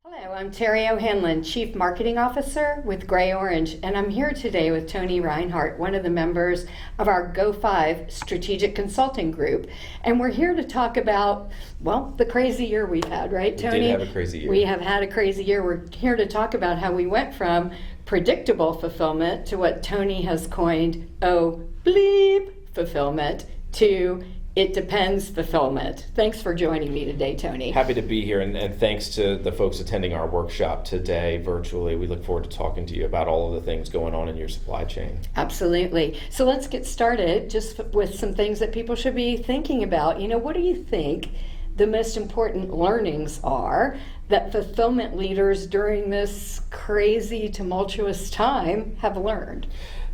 Hello, I'm Terry O'Hanlon, Chief Marketing Officer with GreyOrange, and I'm here today with Tony Reinhard, one of the members of our Go5 Strategic Consulting Group. And we're here to talk about, well, the crazy year we've had, right, Tony? We did have a crazy year. We have had a crazy year. We're here to talk about how we went from predictable fulfillment to what Tony has coined, bleep fulfillment, to it depends fulfillment. Thanks for joining me today, Tony. Happy to be here, and thanks to the folks attending our workshop today virtually. We look forward to talking to you about all of the things going on in your supply chain. Absolutely. So let's get started just with some things that people should be thinking about. What do you think the most important learnings are that fulfillment leaders during this crazy, tumultuous time have learned?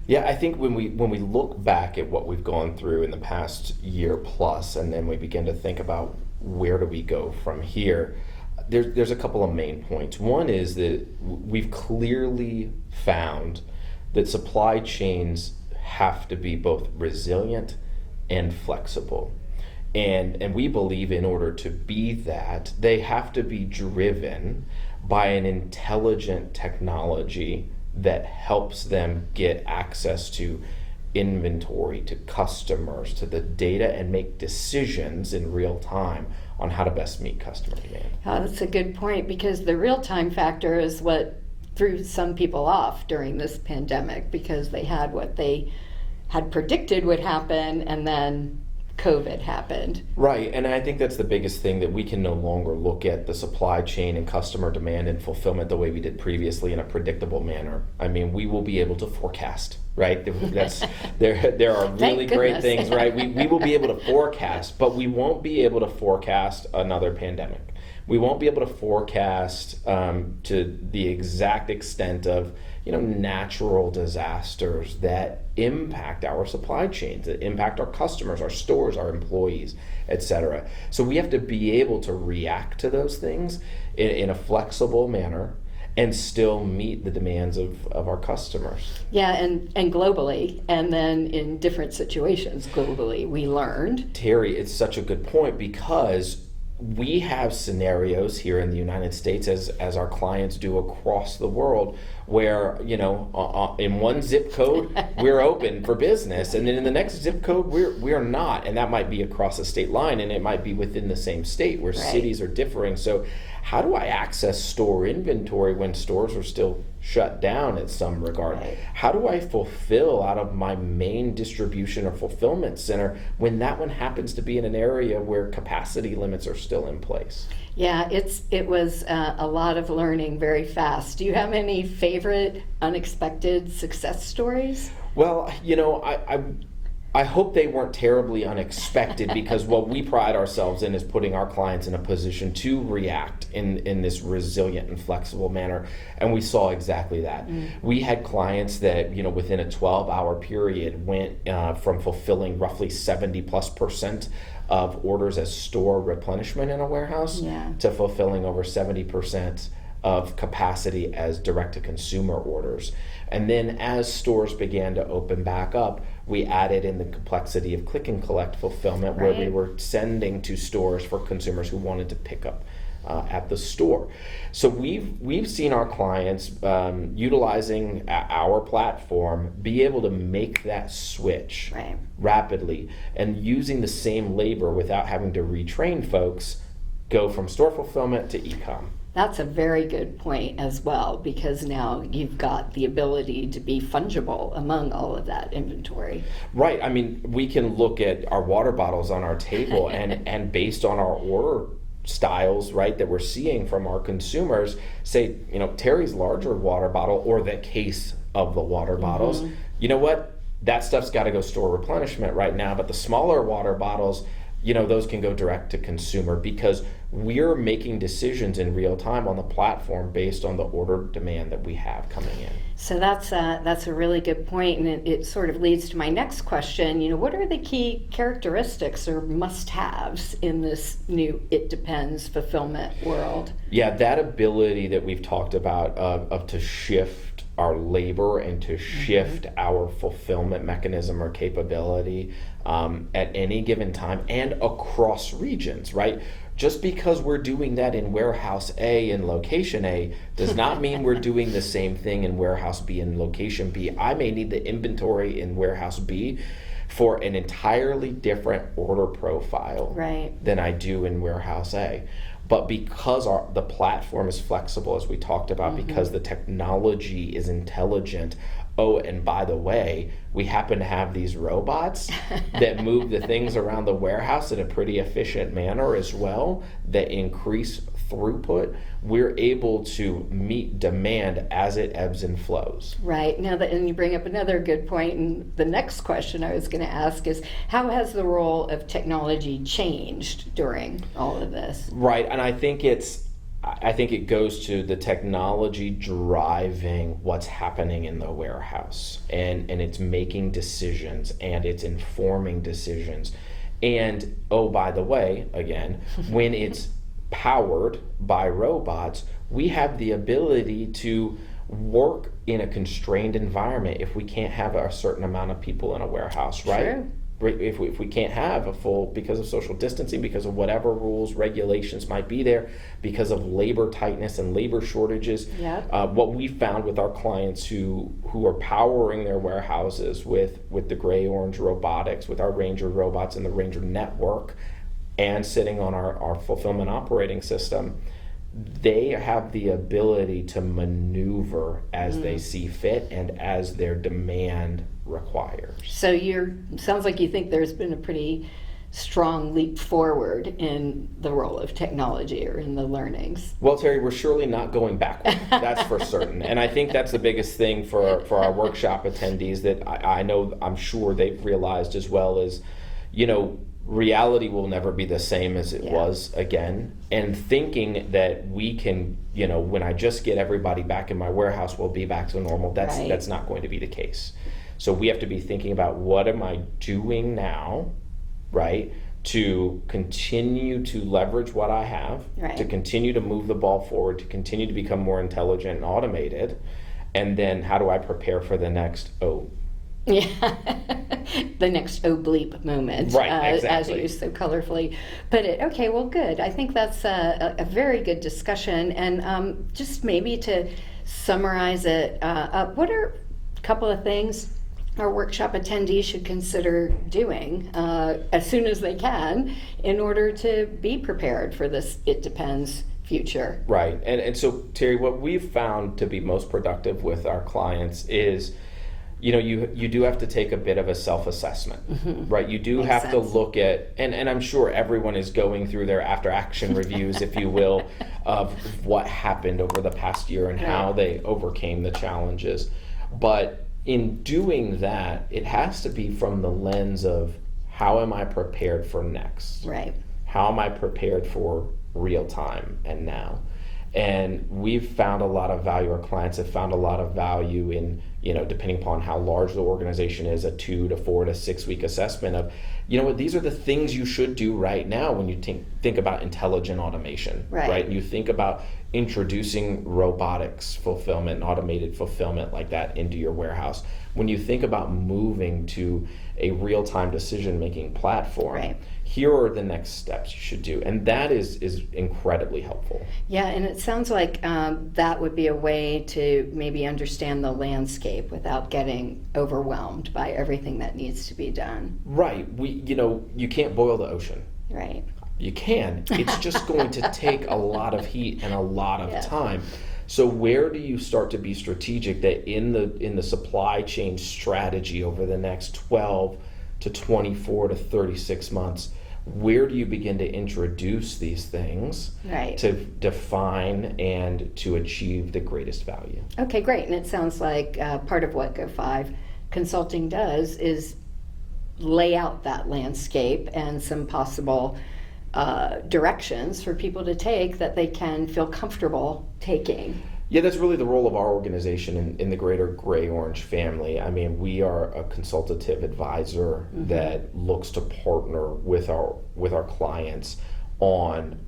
Yeah, I think when we look back at what we've gone through in the past year plus, and then we begin to think about where do we go from here, there's a couple of main points. One is that we've clearly found that supply chains have to be both resilient and flexible. And we believe in order to be that, they have to be driven by an intelligent technology that helps them get access to inventory, to customers, to the data, and make decisions in real time on how to best meet customer demand. Oh, that's a good point, because the real-time factor is what threw some people off during this pandemic, because they had what they had predicted would happen, and then COVID happened. Right, and I think that's the biggest thing, that we can no longer look at the supply chain and customer demand and fulfillment the way we did previously in a predictable manner. I mean, we will be able to forecast, right? There are really great things, right? We will be able to forecast, but we won't be able to forecast another pandemic. We won't be able to forecast to the exact extent of natural disasters that impact our supply chains, that impact our customers, our stores, our employees, etc. So we have to be able to react to those things in a flexible manner and still meet the demands of our customers. Yeah, and globally, and then in different situations globally, we learned. Terry, it's such a good point, because we have scenarios here in the United States, as our clients do across the world, where in one zip code we're open for business, and then in the next zip code we're not, and that might be across a state line, and it might be within the same state where cities are differing. So how do I access store inventory when stores are still shut down in some regard? Right. How do I fulfill out of my main distribution or fulfillment center when that one happens to be in an area where capacity limits are still in place? Yeah, it was a lot of learning very fast. Do you have any favorite unexpected success stories? Well, I hope they weren't terribly unexpected, because what we pride ourselves in is putting our clients in a position to react in this resilient and flexible manner, and we saw exactly that. We had clients that within a 12-hour period went from fulfilling roughly 70+% of orders as store replenishment in a warehouse to fulfilling over 70% of capacity as direct-to-consumer orders. And then as stores began to open back up, we added in the complexity of click and collect fulfillment, where we were sending to stores for consumers who wanted to pick up at the store. So we've seen our clients utilizing our platform be able to make that switch rapidly, and using the same labor without having to retrain folks, go from store fulfillment to e-com. That's a very good point as well, because now you've got the ability to be fungible among all of that inventory. Right. I mean, we can look at our water bottles on our table and based on our order styles, right, that we're seeing from our consumers, say, Terry's larger water bottle, or the case of the water bottles, you know what? That stuff's got to go store replenishment right now, but the smaller water bottles, those can go direct to consumer, because we're making decisions in real time on the platform based on the order demand that we have coming in. So that's a really good point, and it sort of leads to my next question. What are the key characteristics or must-haves in this new it depends fulfillment world? Yeah, that ability that we've talked about of to shift our labor and to shift our fulfillment mechanism or capability at any given time and across regions, right? just because we're doing that in warehouse A in location A does not mean we're doing the same thing in warehouse B in location B. I may need the inventory in warehouse B for an entirely different order profile than I do in warehouse A. But because the platform is flexible, as we talked about, because the technology is intelligent, oh, and by the way, we happen to have these robots that move the things around the warehouse in a pretty efficient manner as well, that increase throughput, we're able to meet demand as it ebbs and flows. Right. Now that, and you bring up another good point, and the next question I was going to ask is, how has the role of technology changed during all of this? Right, and I think it goes to the technology driving what's happening in the warehouse, and it's making decisions, and it's informing decisions. And oh, by the way, again, when it's powered by robots, we have the ability to work in a constrained environment if we can't have a certain amount of people in a warehouse, right? Sure. If we can't have a full, because of social distancing, because of whatever rules, regulations might be there, because of labor tightness and labor shortages. What we found with our clients who are powering their warehouses with the GreyOrange robotics, with our Ranger robots and the Ranger network, and sitting on our fulfillment operating system, they have the ability to maneuver as they see fit and as their demand requires. So sounds like you think there's been a pretty strong leap forward in the role of technology or in the learnings. Well, Terry, we're surely not going backward. That's for certain. And I think that's the biggest thing for our workshop attendees that I'm sure they've realized as well is, reality will never be the same as it was again. And thinking that we can, when I just get everybody back in my warehouse, we'll be back to normal. That's not going to be the case. So we have to be thinking about, what am I doing now, right, to continue to leverage what I have, to continue to move the ball forward, to continue to become more intelligent and automated, and then how do I prepare for the next the next bleep moment, as you so colorfully put it. Okay, well, good. I think that's a very good discussion. And just maybe to summarize it up, what are a couple of things our workshop attendees should consider doing as soon as they can in order to be prepared for this It Depends future? Right. And so, Terry, what we've found to be most productive with our clients is, you do have to take a bit of a self-assessment, right? You do have to look at, and I'm sure everyone is going through their after-action reviews, if you will, of what happened over the past year and how they overcame the challenges. But in doing that, it has to be from the lens of, how am I prepared for next? Right. How am I prepared for real time and now? And we've found a lot of value, our clients have found a lot of value in, depending upon how large the organization is, a 2 to 4 to 6 week assessment of, these are the things you should do right now when you think about intelligent automation, right? You think about introducing robotics fulfillment and automated fulfillment like that into your warehouse. When you think about moving to a real-time decision-making platform, here are the next steps you should do. And that is incredibly helpful. Yeah, and it sounds like that would be a way to maybe understand the landscape without getting overwhelmed by everything that needs to be done. Right. You can't boil the ocean. Right. You can. It's just going to take a lot of heat and a lot of time. So where do you start to be strategic that in the supply chain strategy over the next 12 to 24 to 36 months, where do you begin to introduce these things to define and to achieve the greatest value? Okay, great. And it sounds like part of what Go5 Consulting does is lay out that landscape and some possible directions for people to take that they can feel comfortable taking. Yeah, that's really the role of our organization in the greater GreyOrange family. I mean, we are a consultative advisor that looks to partner with our clients on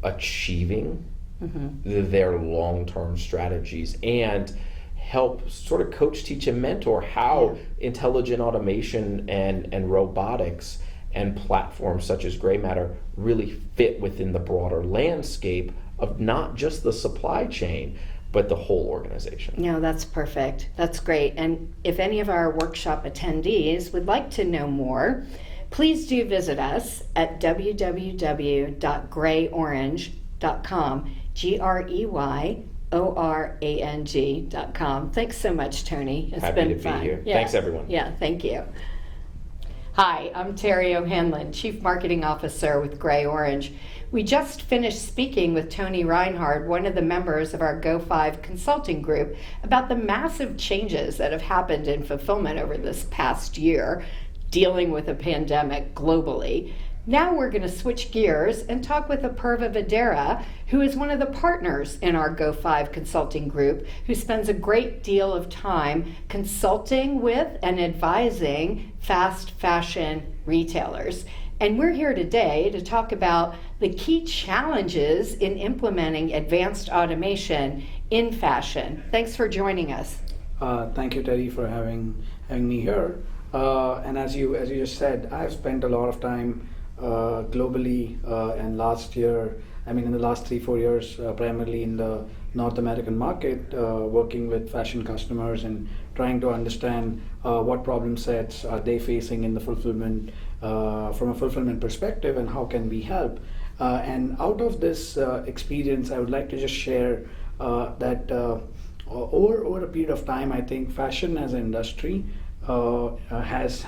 achieving their long-term strategies and help sort of coach, teach, and mentor how intelligent automation and robotics and platforms such as Grey Matter really fit within the broader landscape of not just the supply chain, but the whole organization. No, that's perfect. That's great. And if any of our workshop attendees would like to know more, please do visit us at www.greyorange.com, GreyOrange.com. Thanks so much, Tony. It's Happy been to fun. be here. Yeah. Thanks, everyone. Yeah, thank you. Hi, I'm Terry O'Hanlon, Chief Marketing Officer with GreyOrange. We just finished speaking with Tony Reinhard, one of the members of our Go5 consulting group, about the massive changes that have happened in fulfillment over this past year, dealing with a pandemic globally. Now we're going to switch gears and talk with Apurva Vadera, who is one of the partners in our Go5 consulting group, who spends a great deal of time consulting with and advising fast fashion retailers. And we're here today to talk about the key challenges in implementing advanced automation in fashion. Thanks for joining us. Thank you, Terry, for having me here. And as you just said, I've spent a lot of time globally, and last year, in the last 3-4 years, primarily in the North American market, working with fashion customers and trying to understand what problem sets are they facing in the fulfillment, from a fulfillment perspective, and how can we help. And out of this experience, I would like to just share that over a period of time, I think fashion as an industry has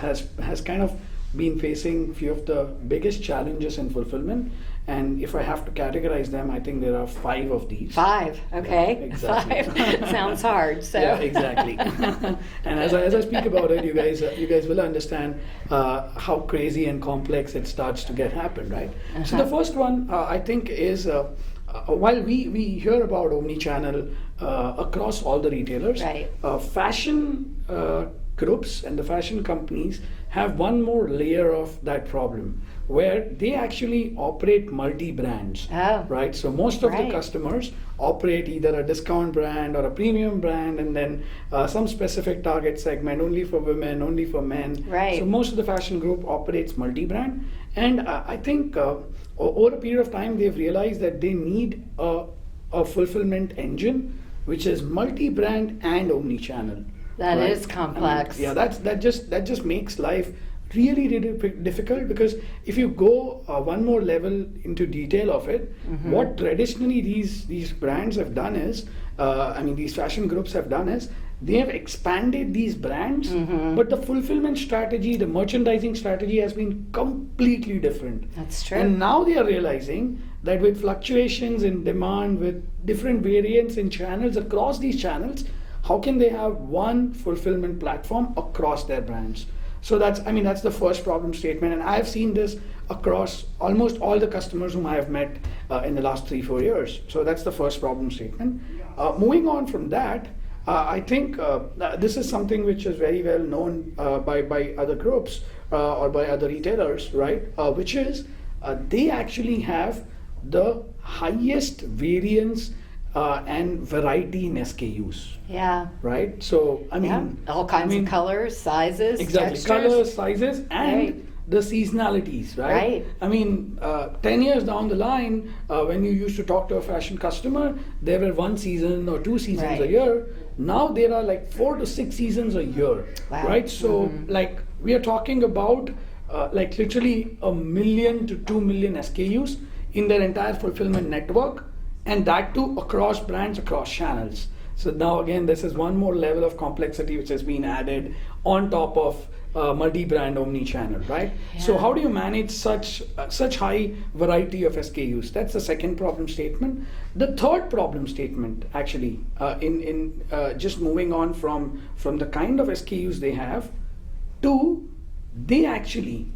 kind of been facing a few of the biggest challenges in fulfillment. And if I have to categorize them, I think there are 5 of these. 5, okay. Yeah, exactly. 5 sounds hard. So. Yeah, exactly. And as I speak about it, you guys will understand how crazy and complex it starts to happen, right? So the first one, I think, is while we hear about omni-channel across all the retailers, right. Fashion groups and the fashion companies have one more layer of that problem, where they actually operate multi-brands, right? So most of the customers operate either a discount brand or a premium brand, and then some specific target segment, only for women, only for men. Right. So most of the fashion group operates multi-brand, and I think over a period of time they've realized that they need a fulfillment engine which is multi-brand and omni-channel. That right? is complex. That just makes life really difficult, because if you go one more level into detail of it, what traditionally these brands have done is, these fashion groups have done is, they have expanded these brands, but the fulfillment strategy, the merchandising strategy has been completely different. That's true. And now they are realizing that with fluctuations in demand, with different variants in channels across these channels, how can they have one fulfillment platform across their brands? So that's the first problem statement, and I've seen this across almost all the customers whom I have met in the last 3-4 years. So that's the first problem statement. Moving on from that, I think this is something which is very well known by other groups or by other retailers, right? Which is they actually have the highest variance and variety in SKUs. Yeah. Right? So, all kinds of colors, sizes, exactly, textures. colors, sizes, and the seasonalities, right? 10 years down the line, when you used to talk to a fashion customer, there were 1 season or 2 seasons a year. Now there are like 4 to 6 seasons a year, right? So, we are talking about literally 1 million to 2 million SKUs in their entire fulfillment network, and that too across brands, across channels. So now again, this is one more level of complexity which has been added on top of multi-brand omni-channel, right? Yeah. So how do you manage such high variety of SKUs? That's the second problem statement. The third problem statement, actually, in just moving on from the kind of SKUs they have, to they actually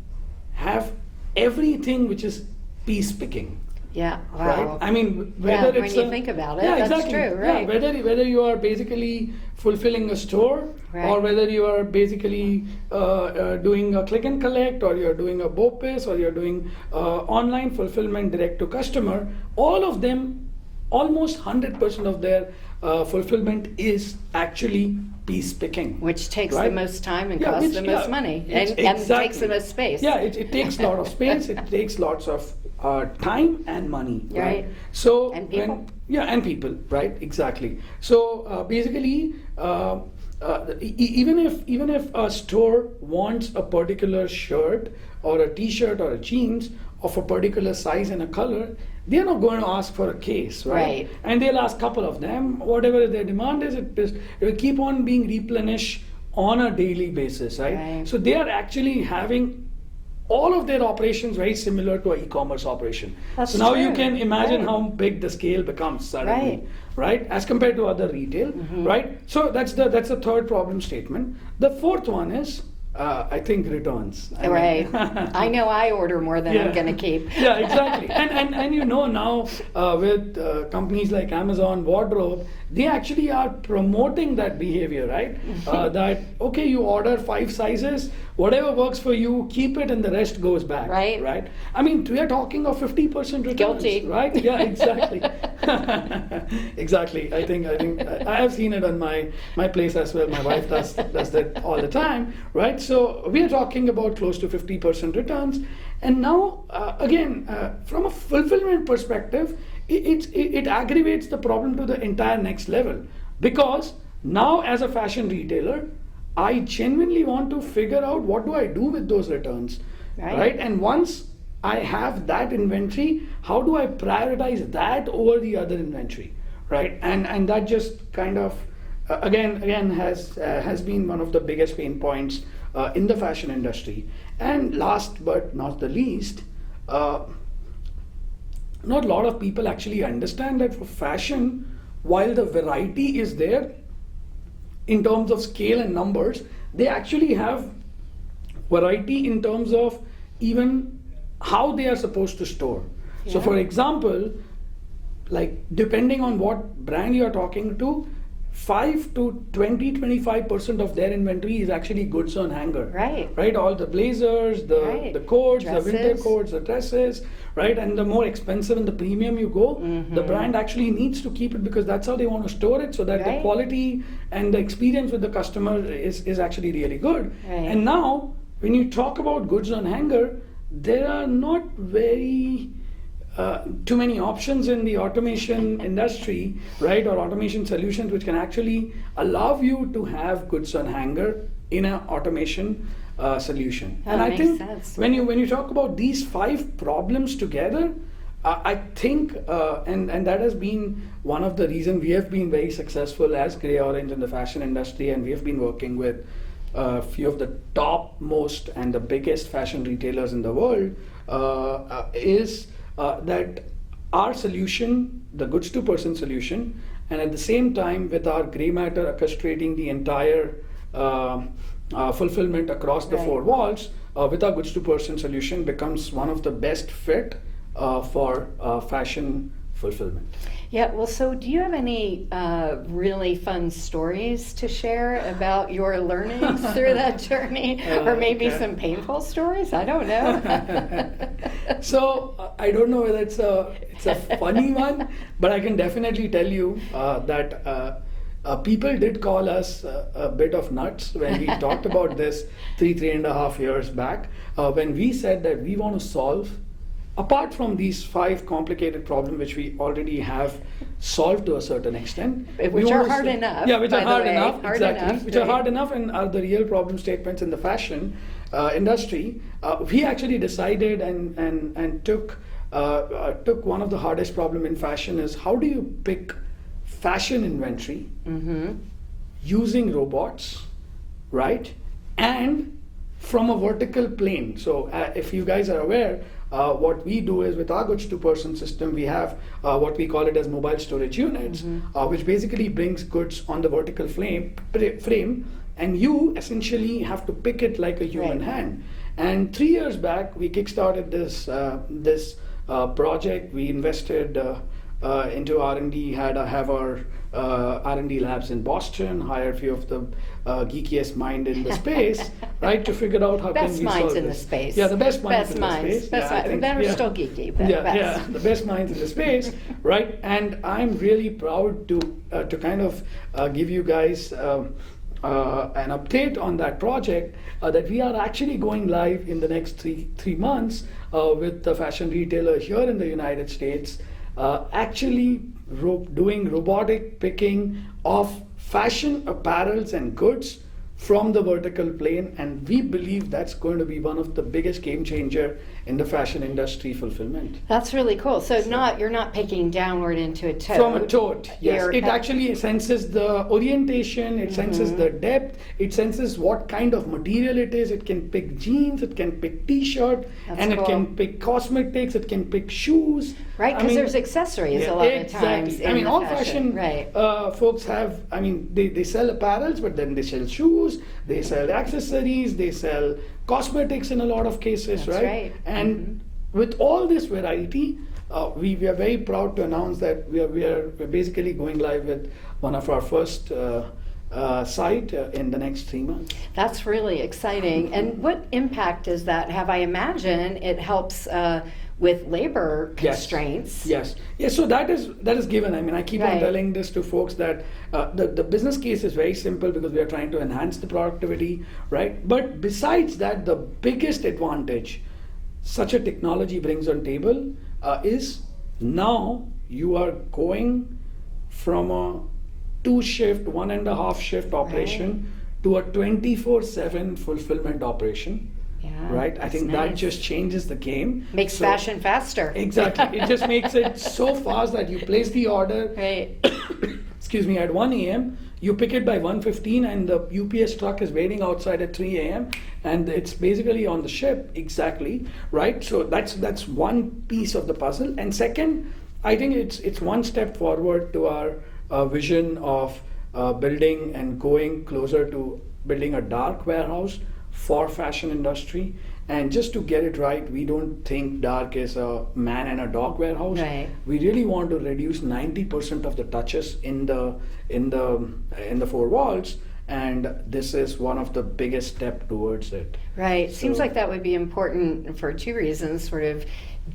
have everything which is piece picking. Yeah, wow. Right? Whether it's when you think about it, that's exactly. true, right? Yeah, whether you are basically fulfilling a store, or whether you are basically doing a click and collect, or you're doing a BOPIS, or you're doing online fulfillment direct to customer, all of them, almost 100% of their fulfillment is actually piece picking. Which takes right? the most time and costs the most money and takes the most space. Yeah, it takes a lot of space, it takes lots of time and money. Right. So and people. and people, right? Exactly. So basically, even if a store wants a particular shirt or a t-shirt or a jeans of a particular size and a color, they're not going to ask for a case, right? And they'll ask a couple of them. Whatever their demand is, it will keep on being replenished on a daily basis, right? So they are actually having all of their operations very similar to an e-commerce operation. That's so now true. you can imagine how big the scale becomes suddenly, right? As compared to other retail, right? So that's the third problem statement. The fourth one is, I think, returns. I know I order more than I'm going to keep. Yeah, exactly. And you know now with companies like Amazon, Wardrobe, they actually are promoting that behavior, right? That, okay, you order 5 sizes, whatever works for you, keep it and the rest goes back. Right? I mean, we are talking of 50% returns. Guilty. Right? Yeah, exactly. Exactly. I think I have seen it on my place as well. My wife does that all the time, right? So we are talking about close to 50% returns. And now, again, from a fulfillment perspective, it aggravates the problem to the entire next level. Because now as a fashion retailer, I genuinely want to figure out what do I do with those returns, right? And once I have that inventory, how do I prioritize that over the other inventory, right? And that just kind of again has been one of the biggest pain points in the fashion industry. And last but not the least, not a lot of people actually understand that for fashion, while the variety is there in terms of scale and numbers, they actually have variety in terms of even how they are supposed to store. So for example, like depending on what brand you are talking to, 5 to 25% of their inventory is actually goods on hanger. Right? All the blazers, the coats, dresses. The winter coats, the dresses, right? And the more expensive and the premium you go, the brand actually needs to keep it because that's how they want to store it so that the quality and the experience with the customer is actually really good. And now, when you talk about goods on hanger, there are not very too many options in the automation industry, right, or automation solutions which can actually allow you to have goods on hanger in an automation solution. That and I think sense. when you talk about these 5 problems together, I think, and that has been one of the reasons we have been very successful as GreyOrange in the fashion industry, and we have been working with a few of the topmost and the biggest fashion retailers in the world, is that our solution, the goods to person solution, and at the same time with our gray matter orchestrating the entire fulfillment across the 4 walls, with our goods to person solution becomes one of the best fit for fashion fulfillment. Yeah, well, so do you have any really fun stories to share about your learnings through that journey? Or maybe some painful stories? I don't know. So I don't know whether it's a funny one, but I can definitely tell you that people did call us a bit of nuts when we talked about this 3.5 years back, when we said that we want to solve, apart from these 5 complicated problems which we already have solved to a certain extent, which are hard enough. Yeah, which are hard enough, hard exactly. enough, which are hard enough and are the real problem statements in the fashion industry. We actually decided and took one of the hardest problem in fashion is how do you pick fashion inventory using robots, right? And from a vertical plane. So if you guys are aware, what we do is with our goods to person system, we have what we call it as mobile storage units, which basically brings goods on the vertical frame, and you essentially have to pick it like a human hand. And 3 years back, we kickstarted this project. We invested into R&D, have our R&D labs in Boston, hire a few of the geekiest mind in the space, right, to figure out how best can we minds solve in this. the space. Yeah, the best minds in the space. Best Yeah, I minds. think, That are yeah. still geeky, but Yeah, best. yeah, the best minds in the space, right? And I'm really proud to kind of give you guys an update on that project, that we are actually going live in the next three months with the fashion retailer here in the United States, actually doing robotic picking of fashion apparels and goods from the vertical plane, and we believe that's going to be one of the biggest game changer in the fashion industry fulfillment. That's really cool. So you're not picking downward into a tote. From a tote, yes. You're It actually senses the orientation, it senses the depth, it senses what kind of material it is. It can pick jeans, it can pick t-shirt, That's and cool. it can pick cosmetics, it can pick shoes. Right, because there's accessories a lot of times. I mean, in all the fashion right. folks have, I mean, they sell apparels, but then they sell shoes, they sell accessories, they sell cosmetics in a lot of cases, That's right. And with all this variety, we are very proud to announce that we're basically going live with one of our first site in the next 3 months. That's really exciting. And what impact does that have? I imagine it helps with labor constraints. Yes. So that is given. I mean, I keep on telling this to folks that the business case is very simple because we are trying to enhance the productivity, right? But besides that, the biggest advantage such a technology brings on table is now you are going from a 2-shift, 1.5 shift operation to a 24/7 fulfillment operation. Yeah, right? I think that just changes the game. Makes fashion faster. Exactly. It just makes it so fast that you place the order excuse me, at 1 a.m. You pick it by 1:15 and the UPS truck is waiting outside at 3 a.m. and it's basically on the ship. Exactly, right? So that's one piece of the puzzle. And second, I think it's one step forward to our vision of building and going closer to building a dark warehouse for fashion industry. And just to get it right, we don't think dark is a man and a dog warehouse. Right. We really want to reduce 90% of the touches in the four walls, and this is one of the biggest step towards it. Right. So, Seems like that would be important for two reasons, sort of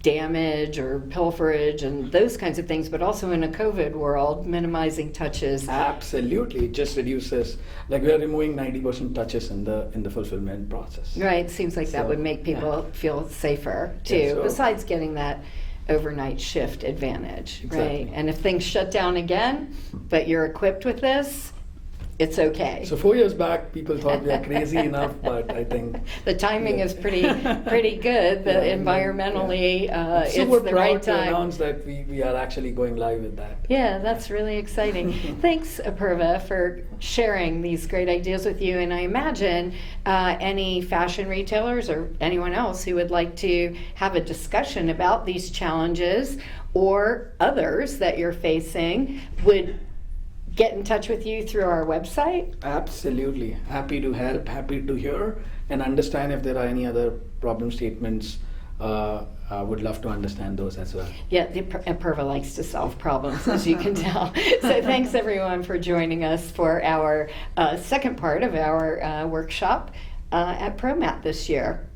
damage or pilferage and those kinds of things, but also in a COVID world, minimizing touches. Absolutely. It just reduces, like we are removing 90% touches in the fulfillment process. Right. Seems like that would make people feel safer too, besides getting that overnight shift advantage. Exactly. Right. And if things shut down again, but you're equipped with this, it's okay. So 4 years back, people thought we are crazy enough, but I think the timing is pretty good. The environmentally, so it's we're the proud right to time. announce that we are actually going live with that. Yeah, that's really exciting. Thanks, Apurva, for sharing these great ideas with you. And I imagine any fashion retailers or anyone else who would like to have a discussion about these challenges or others that you're facing would get in touch with you through our website. Absolutely. Happy to help, happy to hear and understand if there are any other problem statements. I would love to understand those as well. Yeah, Apurva likes to solve problems, as you can tell. So thanks everyone for joining us for our second part of our workshop at ProMat this year.